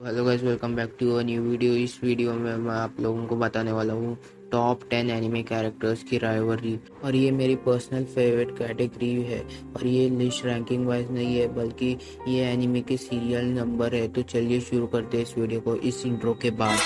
Hello guys, welcome back to a new video. इस video में मैं आप लोगों को बताने वाला हूँ टॉप 10 एनिमे कैरेक्टर्स की राइवलरी। और ये मेरी पर्सनल फेवरेट कैटेगरी है। और ये लिस्ट रैंकिंग वाइज नहीं है, बल्कि ये एनिमे के सीरियल नंबर है। तो चलिए शुरू करते हैं इस वीडियो को इस इंट्रो के बाद।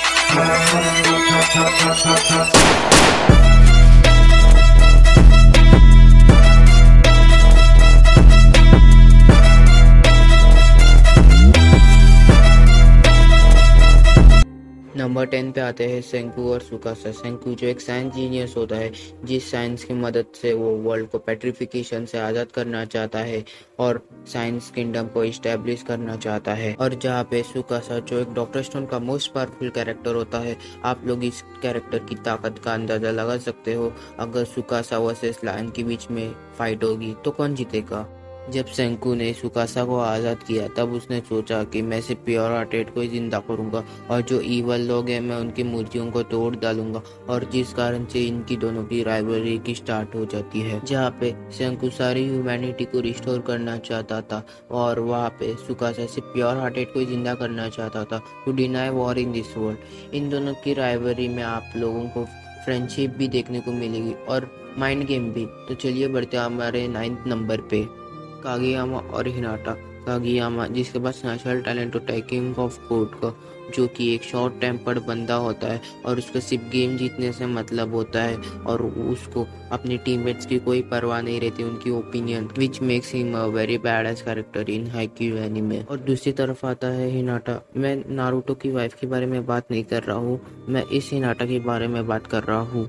नंबर 10 पे आते हैं सेंकू और सुकासा। सेंकू जो एक साइंस जीनियस होता है, जिस साइंस की मदद से वो वर्ल्ड को पेट्रिफिकेशन से आज़ाद करना चाहता है और साइंस किंगडम को इस्टेब्लिश करना चाहता है। और जहाँ पे सुकासा जो एक डॉक्टर स्टोन का मोस्ट पावरफुल कैरेक्टर होता है। आप लोग इस कैरेक्टर की ताकत का अंदाजा लगा सकते हो। अगर सुकासा वर्सेस लायन के बीच में फाइट होगी तो कौन जीतेगा? जब सेंकू ने सुकासा को आज़ाद किया तब उसने सोचा कि मैं सिर्फ प्योर हार्टेड को ही जिंदा करूंगा और जो ईवल लोग हैं मैं उनकी मूर्तियों को तोड़ डालूंगा। और जिस कारण से इनकी दोनों की राइवलरी की स्टार्ट हो जाती है, जहाँ पे सेंकू सारी ह्यूमैनिटी को रिस्टोर करना चाहता था और वहाँ पे सुकासा सिर्फ प्योर हार्टेड को ही जिंदा करना चाहता था, to deny war in this world. इन दोनों की राइवलरी में आप लोगों को फ्रेंडशिप भी देखने को मिलेगी और माइंड गेम भी। तो चलिए बढ़ते हैं हमारे 9th नंबर पे, कागेयामा और हिनाटा। कागेयामा जिसके पास नेचुरल टैलेंट होता है किंग ऑफ कोर्ट का, जो कि एक शॉर्ट टेम्पर्ड बंदा होता है और उसका सिर्फ गेम जीतने से मतलब होता है और उसको अपनी टीममेट्स की कोई परवाह नहीं रहती, उनकी opinion, which makes him a very badass character in Haikyuu anime. और दूसरी तरफ आता है हिनाटा। मैं नारुतो की वाइफ के बारे में बात नहीं कर रहा हूँ, मैं इस हिनाटा के बारे में बात कर रहा हूँ।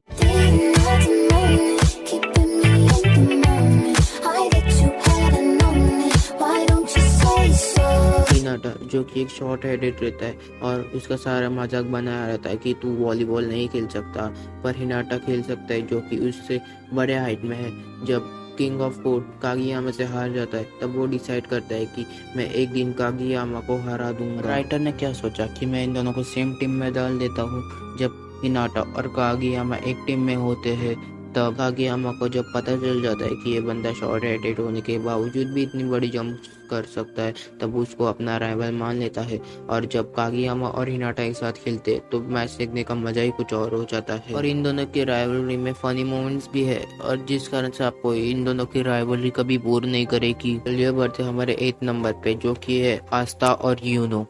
हिनाटा जो कि एक शॉर्ट हेडेड रहता है और उसका सारा मजाक बनाया रहता है कि तू वॉलीबॉल नहीं खेल सकता, पर हिनाटा खेल सकता है जो कि उससे बड़े हाइट में है। जब किंग ऑफ कोर्ट कागेयामा से हार जाता है तब वो डिसाइड करता है कि मैं एक दिन कागेयामा को हरा दूंगा। राइटर ने क्या सोचा कि मैं इन दोनों को सेम टीम में डाल देता हूँ। जब हिनाटा और कागेयामा एक टीम में होते हैं तब कागेयामा को जब पता चल जाता है कि ये बंदा शॉर्ट हेडेड होने के बावजूद भी इतनी बड़ी जंप कर सकता है, तब उसको अपना राइवल मान लेता है। और जब कागेयामा और हिनाटा एक साथ खेलते हैं तो मैच देखने का मजा ही कुछ और हो जाता है। और इन दोनों की राइवलरी में फनी मोमेंट्स भी है और जिस कारण से आपको इन दोनों की राइवलरी कभी बोर नहीं करेगी। चलिए बढ़ते हमारे 8th नंबर पे, जो कि है आस्था और यूनो।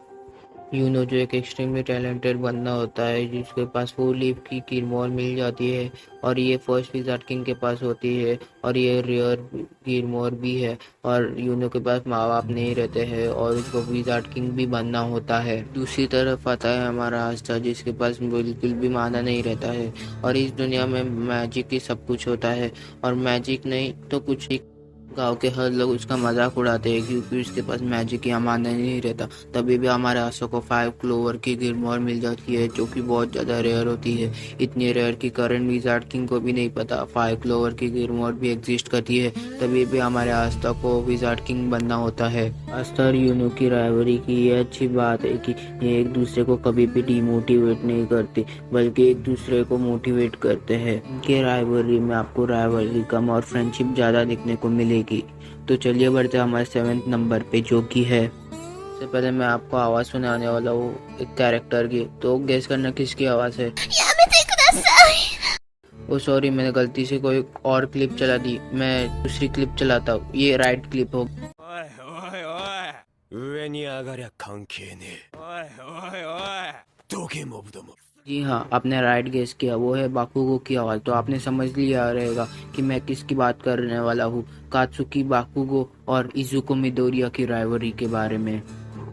यूनो जो एक एक्सट्रीमली टैलेंटेड बंदा होता है, जिसके पास 4 लीफ की गिरमोर मिल जाती है और ये फर्स्ट विजार्ड किंग के पास होती है और ये रेयर गिरमोर भी है। और यूनो के पास माँ बाप नहीं रहते हैं और उसको विजार्ड किंग भी बनना होता है। दूसरी तरफ आता है हमारा आस्था, जिसके पास बिल्कुल भी माना नहीं रहता है और इस दुनिया में मैजिक ही सब कुछ होता है और मैजिक नहीं तो कुछ ही। गांव के हर लोग उसका मजाक उड़ाते हैं क्योंकि उसके पास मैजिक या मानना नहीं रहता। तभी भी हमारे आशा को 5 क्लोवर की गिरमोर मिल जाती है, जो कि बहुत ज्यादा रेयर होती है। इतनी रेयर की करंट विजार्ड किंग को भी नहीं पता 5 क्लोवर की गिरमोर भी एग्जिस्ट करती है। तभी भी हमारे आस्था को विजार्ड किंग बनना होता है। आस्था और यूनो की राइवलरी की ये अच्छी बात है कि ये एक दूसरे को कभी भी डिमोटिवेट नहीं करते, बल्कि एक दूसरे को मोटिवेट करते हैं। इनके राइवलरी में आपको राइवलरी कम और फ्रेंडशिप ज्यादा देखने को मिलेगी। तो चलिए बढ़ते हैं हमारे 7th नंबर पे, जो कि है, सबसे पहले मैं आपको आवाज सुनाने वाला हूँ एक कैरेक्टर की, तो गेस करना किसकी आवाज है। ओ सॉरी, मैंने गलती से कोई और क्लिप चला दी, मैं दूसरी क्लिप चलाता हूँ, ये राइट क्लिप हो। जी हाँ, आपने राइट गेस किया, वो है बाकुगो की आवाज। तो आपने समझ लिया रहेगा कि मैं किसकी बात करने वाला हूँ, कात्सुकी बाकुगो और इजुको मिडोरिया की राइवलरी के बारे में।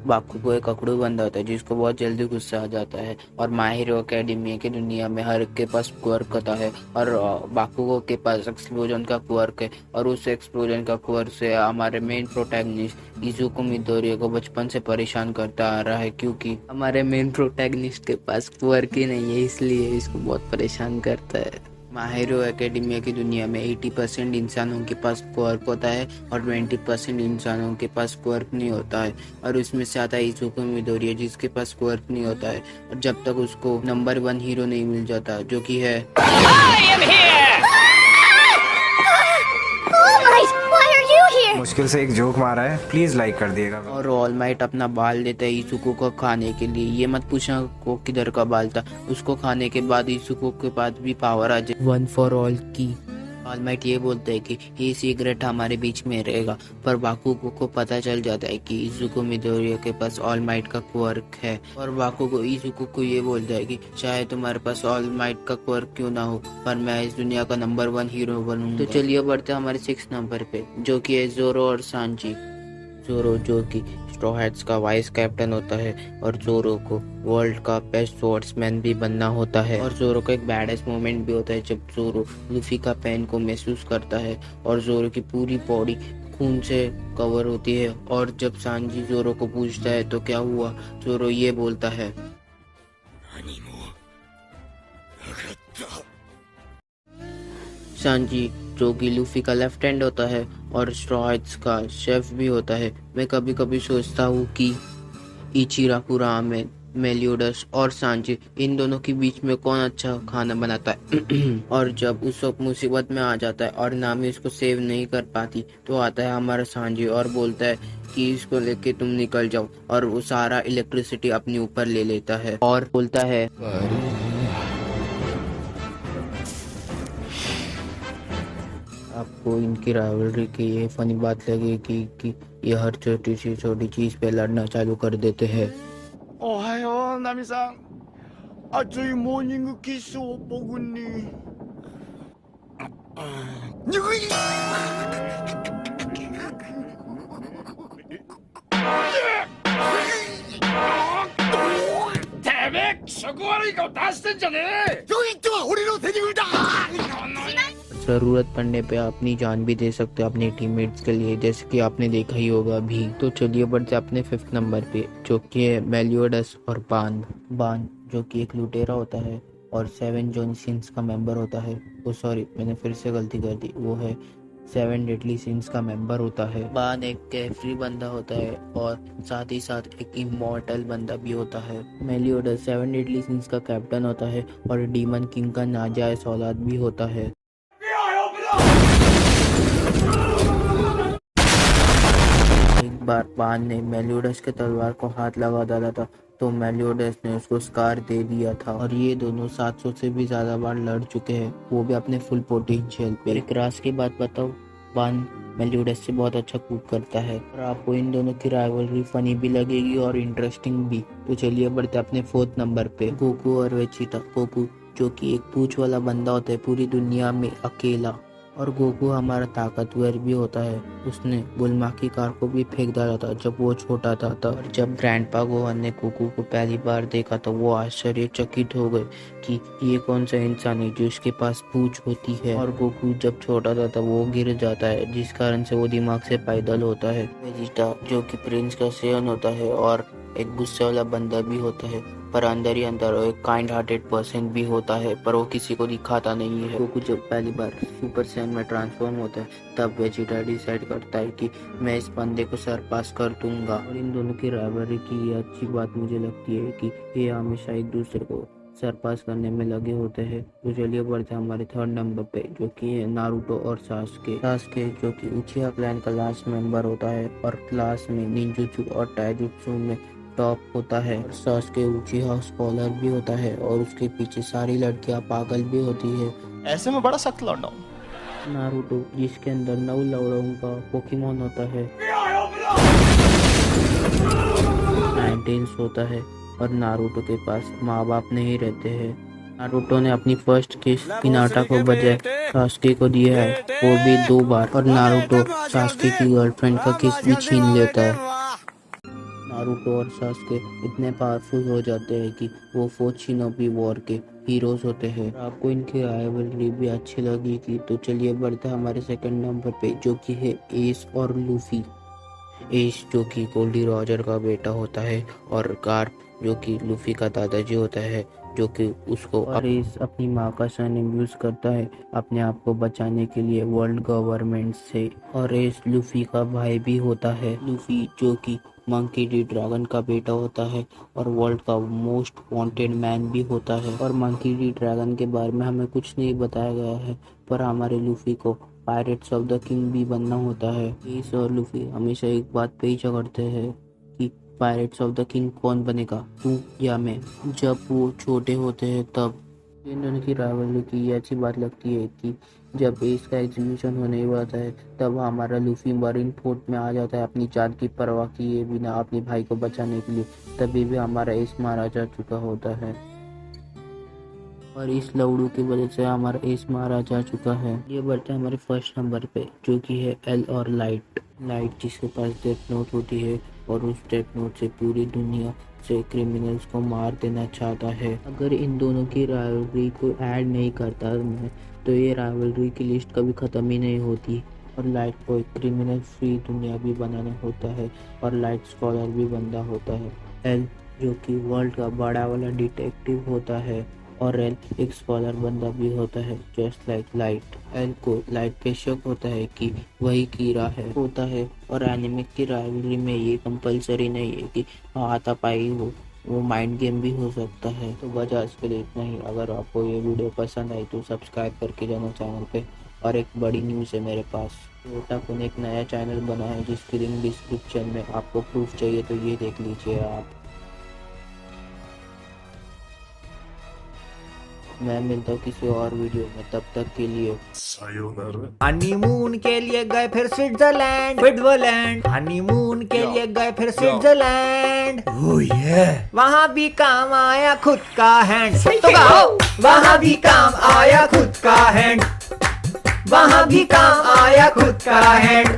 बाकुगो एक अकड़ू बंदा होता है जिसको बहुत जल्दी गुस्सा आ जाता है और माय हीरो एकेडमी की दुनिया में हर एक के पास क्वर्क होता है और बाकुगो के पास एक्सप्लोजन का क्वर्क है। और उस एक्सप्लोजन का क्वर्क से हमारे मेन प्रोटैगनिस्ट इजुको मिडोरिया को बचपन से परेशान करता आ रहा है, क्योंकि हमारे मेन प्रोटैगनिस्ट के पास क्वर्क ही नहीं है, इसलिए इसको बहुत परेशान करता है। माय हीरो एकेडमिया की दुनिया में 80% इंसानों के पास क्वर्क होता है और 20% इंसानों के पास क्वर्क नहीं होता है। और उसमें से आता है इजुको मिडोरिया, जिसके पास क्वर्क नहीं होता है और जब तक उसको नंबर 1 हीरो नहीं मिल जाता, जो कि है मुश्किल से एक जोक मारा है, प्लीज लाइक कर दिएगा। और ऑल माइट अपना बाल देता है इजुको को खाने के लिए। ये मत पूछना को किधर का बाल था, उसको खाने के बाद इजुको के पास भी पावर आ जाए, वन फॉर ऑल की। ऑल माइट ये बोलते हैं कि ये सीक्रेट हमारे बीच में रहेगा, पर बाकुगो को पता चल जाता है कि इजुको मिडोरिया के पास ऑल माइट का क्वर्क है। और बाकुगो इजुको को ये बोलता है कि चाहे तुम्हारे पास ऑल माइट का क्वर्क क्यों ना हो, पर मैं इस दुनिया का नंबर 1 हीरो बनूंगा। तो चलिए बढ़ते हैं हमारे 6 नंबर पे, जो कि है जोरो और सांजी। जोरो जो कि स्ट्रॉ हैट्स का वाइस कैप्टन होता है और जोरो को वर्ल्ड का बेस्ट स्वॉर्ड्समैन भी बनना होता है। और जोरो का एक बैडेस मोमेंट भी होता है जब जोरो लूफी का पेन को महसूस करता है और जोरो की पूरी बॉडी खून से कवर होती है। और जब सांजी जोरो को पूछता है तो क्या हुआ, जोरो ये बोलता है सांजी जो कि लूफी का लेफ्ट हैंड होता है और स्ट्रॉ हैट्स का शेफ भी होता है। मैं कभी कभी सोचता हूँ कि इचिराकु रामेन, मेलियोडस और सांजी इन दोनों के बीच में कौन अच्छा खाना बनाता है। और जब उस वक्त मुसीबत में आ जाता है और नामी उसको सेव नहीं कर पाती तो आता है हमारा सांजी और बोलता है कि इसको लेके तुम निकल जाओ, और वो सारा इलेक्ट्रिसिटी अपने ऊपर ले लेता है और बोलता है आपको इनकी राइवलरी की ये फनी बात लगेगी कि ये हर छोटी सी छोटी चीज पे लड़ना चालू कर देते हैं। おはよう、ナミさん。熱いモーニングキスを僕に。ぬぐい。てめえ、気色悪い顔出してんじゃねえ。ヨイットは俺の手に売だ。जरूरत पड़ने पे अपनी जान भी दे सकते हैं अपने टीममेट्स के लिए, जैसे कि आपने देखा ही होगा अभी। तो चलिए बढ़ते अपने 5th नंबर पे, जो कि है मेलियोडस और बान। बान जो कि एक लुटेरा होता है और 7 जॉनी सिंस का मेंबर होता है। वो सॉरी, मैंने फिर से गलती कर दी, वो है 7 डेडली सिंस का मेंबर होता है। बान एक कैफरी बंदा होता है और साथ ही साथ एक इमॉर्टल बंदा भी होता है। मेलियोडस 7 डेडली सिंस का कैप्टन होता है और डीमन किंग का नाजायज औलाद भी होता है। एक बार बान ने मेलियोडस के तलवार को हाथ लगा डाला था तो मेलियोडस ने उसको स्कार दे दिया था। और ये दोनों 700 से भी ज्यादा बार लड़ चुके हैं, वो भी अपने फुल पोटेंशियल पे। एक राज की बात बताओ, बान मेलियोडस से बहुत अच्छा कूद करता है और आपको इन दोनों की राइवलरी फनी भी लगेगी और इंटरेस्टिंग भी। तो चलिए बढ़ते अपने 4th नंबर पे, गोकू और वेजिटा। गोकू जो कि एक पूंछ वाला बंदा होता है पूरी दुनिया में अकेला, और गोकू हमारा ताकतवर भी होता है। उसने बुलमा की कार को भी फेंक डाला था जब वो छोटा था। और जब ग्रैंडपा गोहान ने गोकू को पहली बार देखा तो वो आश्चर्यचकित हो गए कि ये कौन सा इंसान है जो इसके पास पूंछ होती है। और गोकू जब छोटा था तब वो गिर जाता है जिस कारण से वो दिमाग से पैदल होता है। वेजिटा जो कि प्रिंस का सेवन होता है और एक गुस्से वाला बंदा भी होता है, पर अंदर ही अंदर एक काइंड हार्टेड पर्सन भी होता है, पर वो किसी को दिखाता नहीं है। गोकू जब पहली बार सुपर सैयन में ट्रांसफॉर्म होता है तब वेजिटा डिसाइड करता है कि मैं इस बंदे को सरपास कर दूंगा। और इन दोनों की राइवलरी की ये अच्छी बात मुझे लगती है कि ये हमेशा एक दूसरे को सरपास करने में लगे होते हैं। तो चलिए बढ़ते हैं हमारे 3rd नंबर पे, जो कि है नारुतो और सास्के। सास्के जो कि उचिहा क्लैन का लास्ट मेंबर होता है और क्लास में निंजुत्सु और टाइजुत्सु में टॉप होता है। और सास्के उचिहा स्कॉलर भी होता है और उसके पीछे सारी लड़कियां पागल भी होती है। ऐसे में बड़ा सख्त लौंडा हूँ। नारुतो जिसके अंदर 9 लौड़ों का पोकेमोन होता है, नाइनटेल्स होता है और नारुतो के पास माँ बाप नहीं रहते हैं। नारुतो ने अपनी फर्स्ट किस हिनाटा को बजाय सास्के को दिया है, वो भी 2 बार। और नारुतो सास्के की गर्लफ्रेंड का किस भी छीन लेता है। नारुतो और सास्के इतने पावरफुल हो जाते हैं कि वो 4 शिनोबी वॉर के हीरोज होते हैं। आपको इनकी राइवलरी भी अच्छी लगेगी। तो चलिए बढ़ते हैं हमारे 2nd नंबर पे, जो कि है एस और लूफी। एस जो कि गोल्डी रॉजर का बेटा होता है और कार्प जो कि लूफी का दादाजी होता है, जो कि उसको और एस अपनी माँ का सरनेम यूज करता है अपने आप को बचाने के लिए वर्ल्ड गवर्नमेंट से। और एस लूफी का भाई भी होता है। लूफी जो कि मंकी डी ड्रैगन का बेटा होता है और वर्ल्ड का मोस्ट वांटेड मैन भी होता है। और मंकी डी ड्रैगन के बारे में हमें कुछ नहीं बताया गया है, पर हमारे लूफी को पायरेट्स ऑफ द किंग भी बनना होता है। एस और लूफी हमेशा एक बात पे ही झगड़ते हैं कि पायरेट्स ऑफ द किंग कौन बनेगा, तू या मैं। जब वो छोटे होते हैं तब इन दोनों की राइवलरी की ऐसी बात लगती है कि जब एस का एग्जीक्यूशन होने ही वाला है तब हमारा लूफी मरीन फोर्ट में आ जाता है अपनी जान की परवाह किए बिना अपने भाई को बचाने के लिए। तभी भी हमारा एस मारा जा चुका होता है और इस लवड़ू की वजह से हमारा एस मारा जा चुका है। ये बढ़ता है हमारे फर्स्ट नंबर पे जो कि है एल और लाइट। लाइट जिसके पास डेथ नोट होती है और उस डेथ नोट से पूरी दुनिया से क्रिमिनल्स को मार देना चाहता है। अगर इन दोनों की राइवलरी को ऐड नहीं करता मैं तो ये राइवलरी की लिस्ट कभी ख़त्म ही नहीं होती। और लाइट को एक क्रिमिनल फ्री दुनिया भी बनाना होता है और लाइट स्कॉलर भी बनना होता है। एल जो कि वर्ल्ड का बड़ा वाला डिटेक्टिव होता है और एल एक स्कॉलर बंदा भी होता है जस्ट लाइक लाइट। एल को लाइट पे शक होता है कि वही कीड़ा है होता है और एनिमे की राइवलरी में ये कंपलसरी नहीं है कि हाथापाई हो, वो माइंड गेम भी हो सकता है। तो बस आज के लिए इतना ही। अगर आपको ये वीडियो पसंद आई तो सब्सक्राइब करके जाना चैनल पे। और एक बड़ी न्यूज़ है मेरे पास, ओटाकू ने एक नया चैनल बनाया है जिसकी लिंक डिस्क्रिप्शन में। आपको प्रूफ चाहिए तो ये देख लीजिए आप। मैं मिलता हूँ किसी और वीडियो में, तब तक के लिए हनीमून के लिए गए फिर स्विट्जरलैंड हनीमून के लिए गए फिर स्विट्जरलैंड। वहाँ भी काम आया खुद का हैंड। तो गाओ वहाँ भी काम आया खुद का हैंड, वहाँ भी काम आया खुद का हैंड।